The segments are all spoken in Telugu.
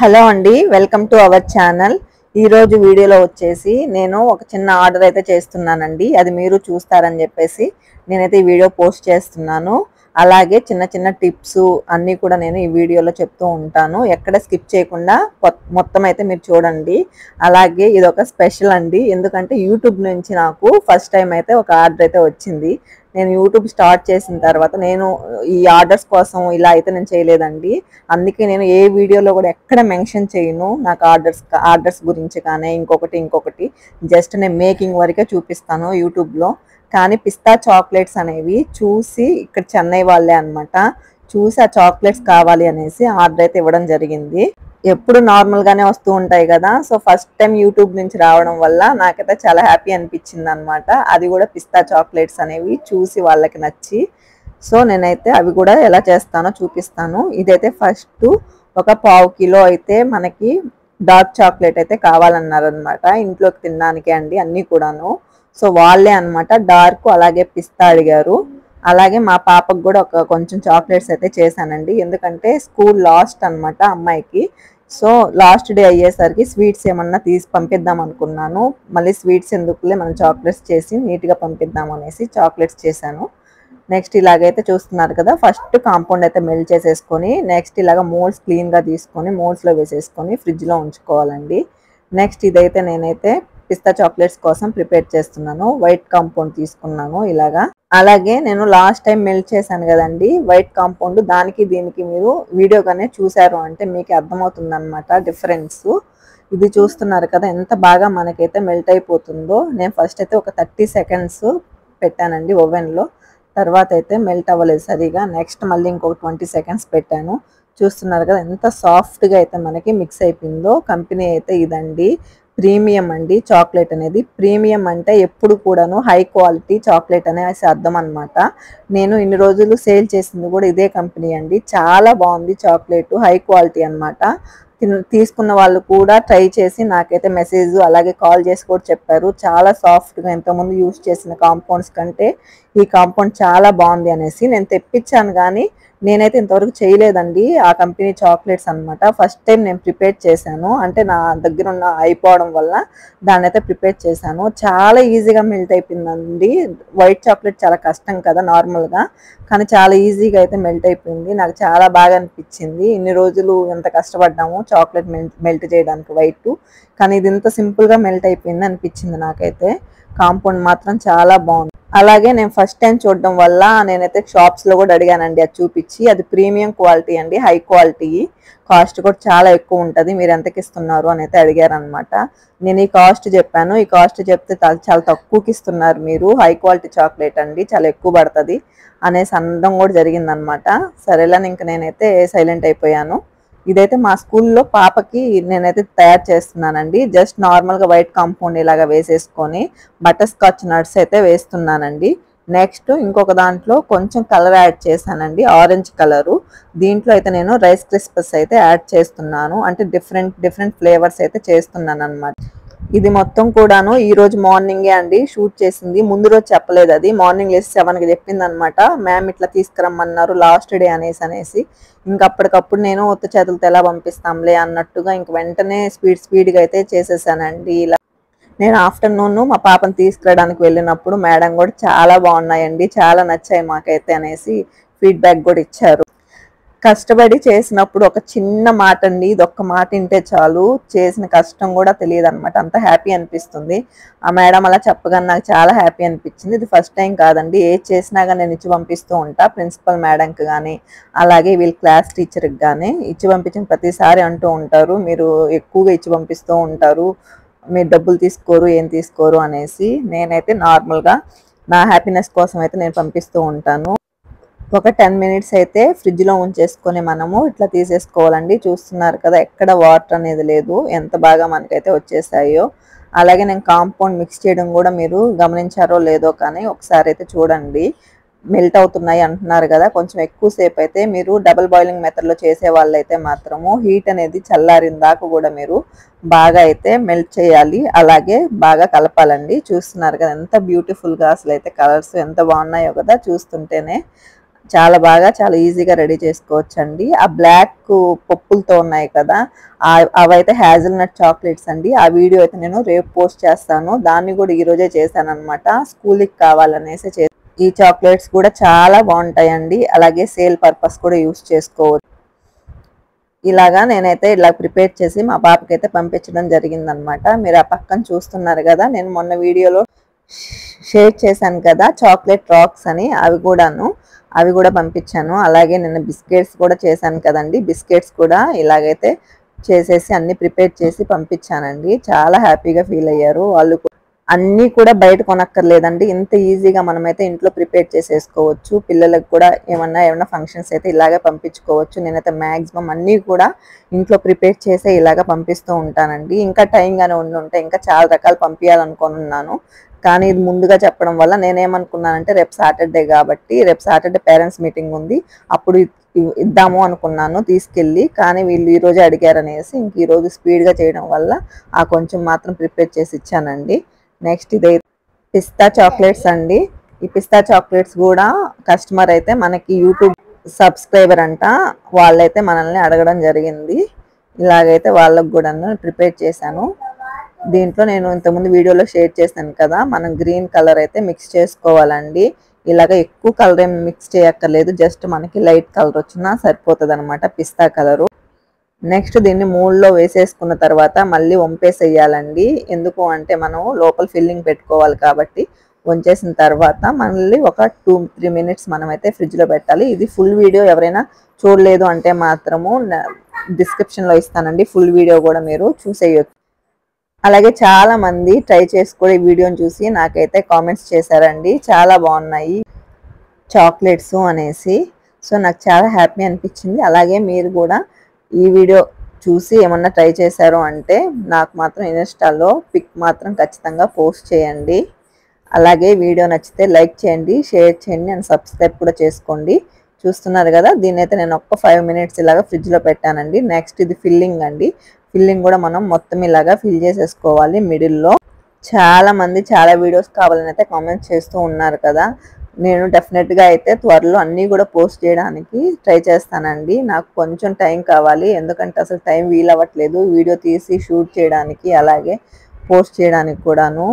హలో అండి, వెల్కమ్ టు అవర్ ఛానల్. ఈరోజు వీడియోలో వచ్చేసి నేను ఒక చిన్న ఆర్డర్ అయితే చేస్తున్నానండి. అది మీరు చూస్తారని చెప్పేసి నేనైతే ఈ వీడియో పోస్ట్ చేస్తున్నాను. అలాగే చిన్న చిన్న టిప్స్ అన్నీ కూడా నేను ఈ వీడియోలో చెప్తూ ఉంటాను. ఎక్కడ స్కిప్ చేయకుండా మొత్తం అయితే మీరు చూడండి. అలాగే ఇది ఒక స్పెషల్ అండి, ఎందుకంటే యూట్యూబ్ నుంచి నాకు ఫస్ట్ టైం అయితే ఒక ఆర్డర్ అయితే వచ్చింది. నేను యూట్యూబ్ స్టార్ట్ చేసిన తర్వాత నేను ఈ ఆర్డర్స్ కోసం ఇలా అయితే నేను చేయలేదండి. అందుకే నేను ఏ వీడియోలో కూడా ఎక్కడ మెన్షన్ చేయను నాకు ఆర్డర్స్ గురించి కానీ ఇంకొకటి జస్ట్ నేను మేకింగ్ వరకే చూపిస్తాను యూట్యూబ్లో. కానీ పిస్తా చాక్లెట్స్ అనేవి చూసి ఇక్కడ చెన్నై వాళ్ళే అనమాట, చూసి ఆ చాక్లెట్స్ కావాలి అనేసి ఆర్డర్ అయితే ఇవ్వడం జరిగింది. ఎప్పుడు నార్మల్గానే వస్తూ ఉంటాయి కదా, సో ఫస్ట్ టైం యూట్యూబ్ నుంచి రావడం వల్ల నాకైతే చాలా హ్యాపీ అనిపించింది అనమాట. అది కూడా పిస్తా చాక్లెట్స్ అనేవి చూసి వాళ్ళకి నచ్చి, సో నేనైతే అవి కూడా ఎలా చేస్తానో చూపిస్తాను. ఇదైతే ఫస్ట్ ఒక పావు కిలో అయితే మనకి డార్క్ చాక్లెట్ అయితే కావాలన్నారనమాట, ఇంట్లోకి తినడానికి అండి అన్నీ కూడాను. సో వాళ్ళే అనమాట డార్క్ అలాగే పిస్తా అడిగారు. అలాగే మా పాపకు కూడా కొంచెం చాక్లెట్స్ అయితే చేశానండి, ఎందుకంటే స్కూల్ లాస్ట్ అనమాట అమ్మాయికి. సో లాస్ట్ డే అయ్యేసరికి స్వీట్స్ ఏమన్నా తీసి పంపిద్దాం అనుకున్నాను. మళ్ళీ స్వీట్స్ ఎందుకులే, మనం చాక్లెట్స్ చేసి నీట్గా పంపిద్దాం అనేసి చాక్లెట్స్ చేశాను. నెక్స్ట్ ఇలాగైతే చూస్తున్నారు కదా, ఫస్ట్ కాంపౌండ్ అయితే మెల్ట్ చేసేసుకొని నెక్స్ట్ ఇలాగ మోల్డ్స్ క్లీన్గా తీసుకొని మోల్డ్స్లో వేసేసుకొని ఫ్రిడ్జ్లో ఉంచుకోవాలండి. నెక్స్ట్ ఇదైతే నేనైతే పిస్తా చాక్లెట్స్ కోసం ప్రిపేర్ చేస్తున్నాను. వైట్ కాంపౌండ్ తీసుకున్నాను ఇలాగా. అలాగే నేను లాస్ట్ టైం మెల్ట్ చేశాను కదండి వైట్ కాంపౌండ్, దానికి దీనికి మీరు వీడియోగానే చూసారు అంటే మీకు అర్థమవుతుంది అనమాట డిఫరెన్స్. ఇది చూస్తున్నారు కదా ఎంత బాగా మనకైతే మెల్ట్ అయిపోతుందో. నేను ఫస్ట్ అయితే ఒక 30 సెకండ్స్ పెట్టానండి ఓవెన్లో, తర్వాత అయితే మెల్ట్ అవ్వలేదు సరిగా. నెక్స్ట్ మళ్ళీ ఇంకొక 20 సెకండ్స్ పెట్టాను. చూస్తున్నారు కదా ఎంత సాఫ్ట్గా అయితే మనకి మిక్స్ అయిపోయిందో. కంపెనీ అయితే ఇదండి, ప్రీమియం అండి చాక్లెట్ అనేది. ప్రీమియం అంటే ఎప్పుడు కూడాను హై క్వాలిటీ చాక్లెట్ అనేసి అర్థం అనమాట. నేను ఇన్ని రోజులు సేల్ చేసింది కూడా ఇదే కంపెనీ అండి. చాలా బాగుంది చాక్లెట్, హై క్వాలిటీ అనమాట. తీసుకున్న వాళ్ళు కూడా ట్రై చేసి నాకైతే మెసేజ్ అలాగే కాల్ చేసి కూడా చెప్పారు చాలా సాఫ్ట్గా, ఇంతకుముందు యూజ్ చేసిన కాంపౌండ్స్ కంటే ఈ కాంపౌండ్ చాలా బాగుంది అనేసి. నేను తెప్పించాను కానీ నేనైతే ఇంతవరకు చేయలేదండి ఆ కంపెనీ చాక్లెట్స్ అనమాట. ఫస్ట్ టైం నేను ప్రిపేర్ చేశాను, అంటే నా దగ్గర ఉన్న అయిపోవడం వల్ల దాన్ని అయితే ప్రిపేర్ చేశాను. చాలా ఈజీగా మెల్ట్ అయిపోయిందండి. వైట్ చాక్లెట్ చాలా కష్టం కదా నార్మల్గా, కానీ చాలా ఈజీగా అయితే మెల్ట్ అయిపోయింది. నాకు చాలా బాగా అనిపించింది. ఇన్ని రోజులు ఎంత కష్టపడ్డాము చాక్లెట్ మెల్ట్ చేయడానికి వైట్, కానీ ఇది ఇంత సింపుల్గా మెల్ట్ అయిపోయింది అనిపించింది నాకైతే. కాంపౌండ్ మాత్రం చాలా బాగుంది. అలాగే నేను ఫస్ట్ టైం చూడడం వల్ల నేనైతే షాప్స్లో కూడా అడిగానండి అది చూపించి. అది ప్రీమియం క్వాలిటీ అండి, హై క్వాలిటీ, కాస్ట్ కూడా చాలా ఎక్కువ ఉంటుంది, మీరు ఎంతకి ఇస్తున్నారు అని అయితే అడిగారు అనమాట. నేను ఈ కాస్ట్ చెప్పాను, ఈ కాస్ట్ చెప్తే చాలా తక్కువకి ఇస్తున్నారు మీరు, హై క్వాలిటీ చాక్లెట్ అండి చాలా ఎక్కువ పడుతుంది అనేసి అనడం కూడా జరిగిందనమాట. సరేలని ఇంక నేనైతే సైలెంట్ అయిపోయాను. ఇదైతే మా స్కూల్లో పాపకి నేనైతే తయారు చేస్తున్నానండి. జస్ట్ నార్మల్గా వైట్ కాంపౌండ్ ఇలాగా వేసేసుకొని బటర్ స్కాచ్ నట్స్ అయితే వేస్తున్నానండి. నెక్స్ట్ ఇంకొక దాంట్లో కొంచెం కలర్ యాడ్ చేశానండి, ఆరెంజ్ కలరు. దీంట్లో అయితే నేను రైస్ క్రిస్పస్ అయితే యాడ్ చేస్తున్నాను, అంటే డిఫరెంట్ ఫ్లేవర్స్ అయితే చేస్తున్నాను అనమాట. ఇది మొత్తం కూడాను ఈ రోజు మార్నింగే అండి షూట్ చేసింది, ముందు రోజు చెప్పలేదు. అది మార్నింగ్ లేసి 7కి చెప్పింది అనమాట, మ్యామ్ ఇట్లా తీసుకురమ్మన్నారు లాస్ట్ డే అనేసి. ఇంక అప్పటికప్పుడు నేను ఉత్త చేతులతో ఎలా పంపిస్తాంలే అన్నట్టుగా ఇంక వెంటనే స్పీడ్గా అయితే చేసేసానండి. ఇలా నేను ఆఫ్టర్నూన్ మా పాపను తీసుకురావడానికి వెళ్ళినప్పుడు మేడం కూడా చాలా బాగున్నాయండి, చాలా నచ్చాయి మాకైతే అనేసి ఫీడ్బ్యాక్ కూడా ఇచ్చారు. కష్టపడి చేసినప్పుడు ఒక చిన్న మాట అండి, ఇది ఒక్క మాట వింటే చాలు, చేసిన కష్టం కూడా తెలియదు అనమాట, అంత హ్యాపీ అనిపిస్తుంది. ఆ మేడం అలా చెప్పగానే నాకు చాలా హ్యాపీ అనిపించింది. ఇది ఫస్ట్ టైం కాదండి, ఏది చేసినా కానీ నేను ఇచ్చి పంపిస్తూ ఉంటా ప్రిన్సిపల్ మేడంకి కానీ అలాగే వీళ్ళ క్లాస్ టీచర్కి కానీ. ఇచ్చి పంపించిన ప్రతిసారి అంటూ ఉంటారు, మీరు ఎక్కువగా ఇచ్చి పంపిస్తూ ఉంటారు, మీరు డబ్బులు తీసుకోరు ఏం తీసుకోరు అనేసి. నేనైతే నార్మల్గా నా హ్యాపీనెస్ కోసం అయితే నేను పంపిస్తూ ఉంటాను. ఒక 10 మినిట్స్ అయితే ఫ్రిడ్జ్లో ఉంచేసుకొని మనము ఇట్లా తీసేసుకోవాలండి. చూస్తున్నారు కదా ఎక్కడ వాటర్ అనేది లేదు, ఎంత బాగా మనకైతే వచ్చేసాయో. అలాగే నేను కాంపౌండ్ మిక్స్ చేయడం కూడా మీరు గమనించారో లేదో కానీ ఒకసారి అయితే చూడండి. మెల్ట్ అవుతున్నాయి అంటున్నారు కదా, కొంచెం ఎక్కువసేపు అయితే మీరు డబుల్ బాయిలింగ్ మెథడ్లో చేసే వాళ్ళైతే మాత్రము హీట్ అనేది చల్లారిన దాకా కూడా మీరు బాగా అయితే మెల్ట్ చేయాలి, అలాగే బాగా కలపాలండి. చూస్తున్నారు కదా ఎంత బ్యూటిఫుల్గా అసలు అయితే కలర్స్ ఎంత బాగున్నాయో కదా చూస్తుంటేనే. చాలా బాగా చాలా ఈజీగా రెడీ చేసుకోవచ్చండి. ఆ బ్లాక్ పప్పులతో ఉన్నాయి కదా, అవైతే హ్యాజల్నట్ చాక్లెట్స్ అండి. ఆ వీడియో అయితే నేను రేపు పోస్ట్ చేస్తాను. దాన్ని కూడా ఈరోజే చేశాను అనమాట, స్కూల్కి కావాలనేసి. ఈ చాక్లెట్స్ కూడా చాలా బాగుంటాయండి. అలాగే సేల్ పర్పస్ కూడా యూస్ చేసుకోవచ్చు. ఇలాగా నేనైతే ఇలా ప్రిపేర్ చేసి మా పాపకి అయితే పంపించడం జరిగిందనమాట. మీరు ఆ పక్కన చూస్తున్నారు కదా, నేను మొన్న వీడియోలో షేర్ చేశాను కదా చాక్లెట్ రాక్స్ అని, అవి కూడా పంపించాను. అలాగే నేను బిస్కెట్స్ కూడా చేశాను కదండి, బిస్కెట్స్ కూడా ఇలాగైతే చేసేసి అన్ని ప్రిపేర్ చేసి పంపించానండి. చాలా హ్యాపీగా ఫీల్ అయ్యారు వాళ్ళు. అన్నీ కూడా బయట కొనక్కర్లేదండి, ఇంత ఈజీగా మనమైతే ఇంట్లో ప్రిపేర్ చేసేసుకోవచ్చు. పిల్లలకు కూడా ఏమన్నా ఫంక్షన్స్ అయితే ఇలాగే పంపించుకోవచ్చు. నేనైతే మ్యాక్సిమం అన్నీ కూడా ఇంట్లో ప్రిపేర్ చేసే ఇలాగ పంపిస్తూ ఉంటానండి. ఇంకా టైంగానే ఉంటే ఇంకా చాలా రకాలు పంపించాలనుకున్నాను, కానీ ఇది ముందుగా చెప్పడం వల్ల నేనేమనుకున్నానంటే రేపు సాటర్డే కాబట్టి, రేపు సాటర్డే పేరెంట్స్ మీటింగ్ ఉంది, అప్పుడు ఇద్దాము అనుకున్నాను తీసుకెళ్ళి. కానీ వీళ్ళు ఈరోజే అడిగారనేసి ఇంక ఈరోజు స్పీడ్గా చేయడం వల్ల ఆ కొంచెం మాత్రం ప్రిపేర్ చేసి ఇచ్చానండి. నెక్స్ట్ ఇదే పిస్తా చాక్లెట్స్ అండి. ఈ పిస్తా చాక్లెట్స్ కూడా కస్టమర్ అయితే మనకి యూట్యూబ్ సబ్స్క్రైబర్ అంట, వాళ్ళైతే మనల్ని అడగడం జరిగింది. ఇలాగైతే వాళ్ళకు కూడా ప్రిపేర్ చేశాను. దీంట్లో నేను ఇంతకుముందు వీడియోలో షేర్ చేశాను కదా, మనం గ్రీన్ కలర్ అయితే మిక్స్ చేసుకోవాలండి. ఇలాగ ఎక్కువ కలర్ ఏం మిక్స్ చేయక్కర్లేదు, జస్ట్ మనకి లైట్ కలర్ వచ్చినా సరిపోతుంది అనమాట, పిస్తా కలరు. నెక్స్ట్ దీన్ని మూల్లో వేసేసుకున్న తర్వాత మళ్ళీ వంపేసేయాలండి. ఎందుకు అంటే మనం లోపల ఫిల్లింగ్ పెట్టుకోవాలి కాబట్టి, వంచేసిన తర్వాత మళ్ళీ ఒక 2-3 మినిట్స్ మనమైతే ఫ్రిడ్జ్లో పెట్టాలి. ఇది ఫుల్ వీడియో ఎవరైనా చూడలేదు అంటే మాత్రము డిస్క్రిప్షన్లో ఇస్తానండి, ఫుల్ వీడియో కూడా మీరు చూసేయచ్చు. అలాగే చాలా మంది ట్రై చేసుకుని ఈ వీడియోని చూసి నాకైతే కామెంట్స్ చేశారండి, చాలా బాగున్నాయి చాక్లెట్స్ అనేసి. సో నాకు చాలా హ్యాపీ అనిపించింది. అలాగే మీరు కూడా ఈ వీడియో చూసి ఏమన్నా ట్రై చేశారు అంటే నాకు మాత్రం ఇన్స్టాలో పిక్ మాత్రం ఖచ్చితంగా పోస్ట్ చేయండి. అలాగే వీడియో నచ్చితే లైక్ చేయండి, షేర్ చేయండి అండ్ సబ్స్క్రైబ్ కూడా చేసుకోండి. చూస్తున్నారు కదా, దీన్ని అయితే నేను ఒక్క 5 మినిట్స్ ఇలాగా ఫ్రిడ్జ్లో పెట్టానండి. నెక్స్ట్ ఇది ఫిల్లింగ్ అండి. ఫిల్లింగ్ కూడా మనం మొత్తం ఇలాగా ఫిల్ చేసేసుకోవాలి మిడిల్లో. చాలా మంది చాలా వీడియోస్ కావాలని అయితే కామెంట్ చేస్తూ ఉన్నారు కదా, నేను డెఫినెట్గా అయితే త్వరలో అన్నీ కూడా పోస్ట్ చేయడానికి ట్రై చేస్తానండి. నాకు కొంచెం టైం కావాలి, ఎందుకంటే అసలు టైం వీలవ్వట్లేదు వీడియో తీసి షూట్ చేయడానికి, అలాగే పోస్ట్ చేయడానికి కూడాను.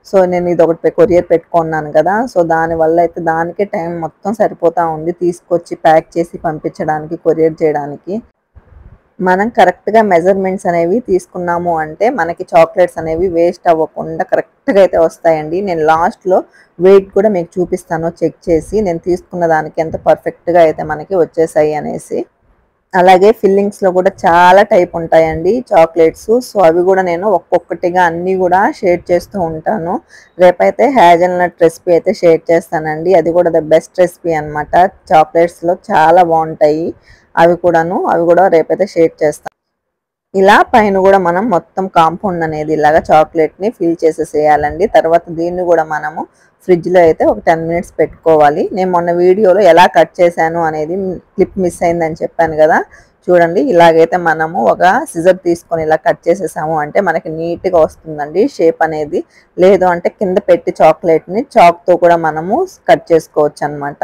సో నేను ఇది ఒకటి కొరియర్ పెట్టుకున్నాను కదా, సో దానివల్ల అయితే దానికే టైం మొత్తం సరిపోతూ ఉంది, తీసుకొచ్చి ప్యాక్ చేసి పంపించడానికి, కొరియర్ చేయడానికి. మనం కరెక్ట్గా మెజర్మెంట్స్ అనేవి తీసుకున్నాము అంటే మనకి చాక్లెట్స్ అనేవి వేస్ట్ అవ్వకుండా కరెక్ట్గా అయితే వస్తాయండి. నేను లాస్ట్లో వెయిట్ కూడా మీకు చూపిస్తాను, చెక్ చేసి నేను తీసుకున్న దానికి ఎంత పర్ఫెక్ట్గా అయితే మనకి వచ్చేసాయి అనేసి. అలాగే ఫిల్లింగ్స్లో కూడా చాలా టైప్ ఉంటాయండి చాక్లెట్స్. సో అవి కూడా నేను ఒక్కొక్కటిగా అన్నీ కూడా షేర్ చేస్తూ ఉంటాను. రేపైతే హ్యాజల్నట్ రెసిపీ అయితే షేర్ చేస్తానండి, అది కూడా ద బెస్ట్ రెసిపీ అనమాట. చాక్లెట్స్లో చాలా బాగుంటాయి అవి కూడా రేపైతే షేర్ చేస్తాను. ఇలా పైన కూడా మనం మొత్తం కాంపౌండ్ అనేది ఇలాగా చాక్లెట్ని ఫిల్ చేసేసేయాలండి. తర్వాత దీన్ని కూడా మనము ఫ్రిడ్జ్లో అయితే ఒక 10 మినిట్స్ పెట్టుకోవాలి. నేను మొన్న వీడియోలో ఎలా కట్ చేశాను అనేది క్లిప్ మిస్ అయిందని చెప్పాను కదా, చూడండి. ఇలాగైతే మనము ఒక సిజర్ తీసుకొని ఇలా కట్ చేసేసాము అంటే మనకి నీట్గా వస్తుందండి షేప్ అనేది. లేదు అంటే కింద పెట్టి చాక్లెట్ని చాక్తో కూడా మనము కట్ చేసుకోవచ్చు అనమాట,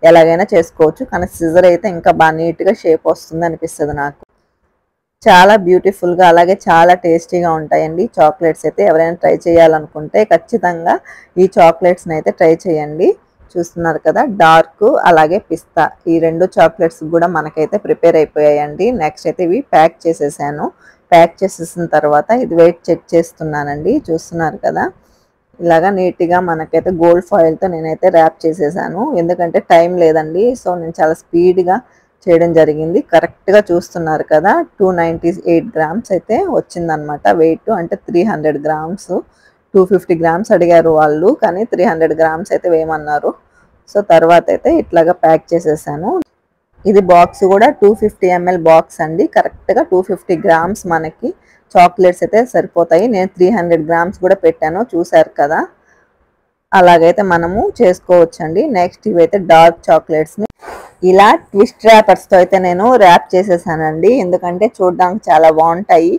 ఎలాగైనా చేసుకోవచ్చు. కానీ సిజర్ అయితే ఇంకా బాగా నీట్గా షేప్ వస్తుంది అనిపిస్తుంది నాకు. చాలా బ్యూటిఫుల్గా అలాగే చాలా టేస్టీగా ఉంటాయండి చాక్లెట్స్ అయితే. ఎవరైనా ట్రై చేయాలనుకుంటే ఖచ్చితంగా ఈ చాక్లెట్స్ని అయితే ట్రై చేయండి. చూస్తున్నారు కదా, డార్క్ అలాగే పిస్తా ఈ 2 చాక్లెట్స్ కూడా మనకైతే ప్రిపేర్ అయిపోయాయండి. నెక్స్ట్ అయితే ఇవి ప్యాక్ చేసేసాను. ప్యాక్ చేసేసిన తర్వాత ఇది వెయిట్ చెక్ చేస్తున్నానండి. చూస్తున్నారు కదా, ఇలాగా నీట్గా మనకైతే గోల్డ్ ఫాయిల్తో నేనైతే ర్యాప్ చేసేసాను, ఎందుకంటే టైం లేదండి. సో నేను చాలా స్పీడ్గా చేయడం జరిగింది. కరెక్ట్గా చూస్తున్నారు కదా, 298 గ్రామ్స్ అయితే వచ్చిందనమాట వెయిట్. అంటే 300 గ్రామ్స్, 250 గ్రామ్స్ అడిగారు వాళ్ళు, కానీ 300 గ్రామ్స్ అయితే వేయమన్నారు. సో తర్వాత అయితే ఇట్లాగా ప్యాక్ చేసేసాను. ఇది బాక్స్ కూడా 250 ml బాక్స్ అండి. కరెక్ట్గా 250 గ్రామ్స్ మనకి చాక్లెట్స్ అయితే సరిపోతాయి. నేను 300 గ్రామ్స్ కూడా పెట్టాను, చూసారు కదా. అలాగైతే మనము చేసుకోవచ్చండి. నెక్స్ట్ ఇవైతే డార్క్ చాక్లెట్స్ని ఇలా ట్విస్ట్ ర్యాపర్స్తో అయితే నేను ర్యాప్ చేసేసానండి, ఎందుకంటే చూడడానికి చాలా బాగుంటాయి.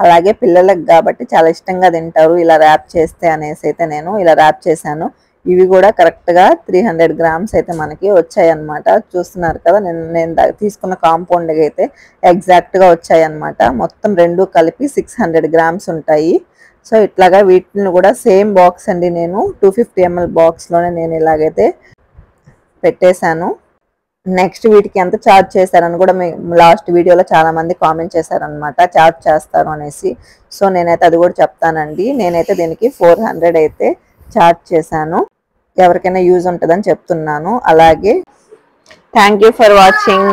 అలాగే పిల్లలకు కాబట్టి చాలా ఇష్టంగా తింటారు ఇలా ర్యాప్ చేస్తే అనేసి అయితే నేను ఇలా ర్యాప్ చేశాను. ఇవి కూడా కరెక్ట్గా 300 గ్రామ్స్ అయితే మనకి వచ్చాయి అన్నమాట. చూస్తున్నారు కదా, నేను తీసుకున్న కాంపౌండ్ అయితే ఎగ్జాక్ట్గా వచ్చాయి అన్నమాట. మొత్తం రెండు కలిపి 600 గ్రామ్స్ ఉంటాయి. సో ఇట్లాగా వీటిని కూడా సేమ్ బాక్స్ అండి, నేను 250 ml బాక్స్లోనే నేను ఇలాగైతే పెట్టేశాను. నెక్స్ట్ వీటికి ఎంత ఛార్జ్ చేశారని కూడా లాస్ట్ వీడియోలో చాలా మంది కామెంట్ చేశారనమాట, ఛార్జ్ చేస్తారు అనేసి. సో నేనైతే అది కూడా చెప్తానండి. నేనైతే దీనికి 400 అయితే ఛార్జ్ చేశాను. ఎవరికైనా యూజ్ ఉంటుందని చెప్తున్నాను. అలాగే థ్యాంక్ యూ ఫర్ వాచింగ్.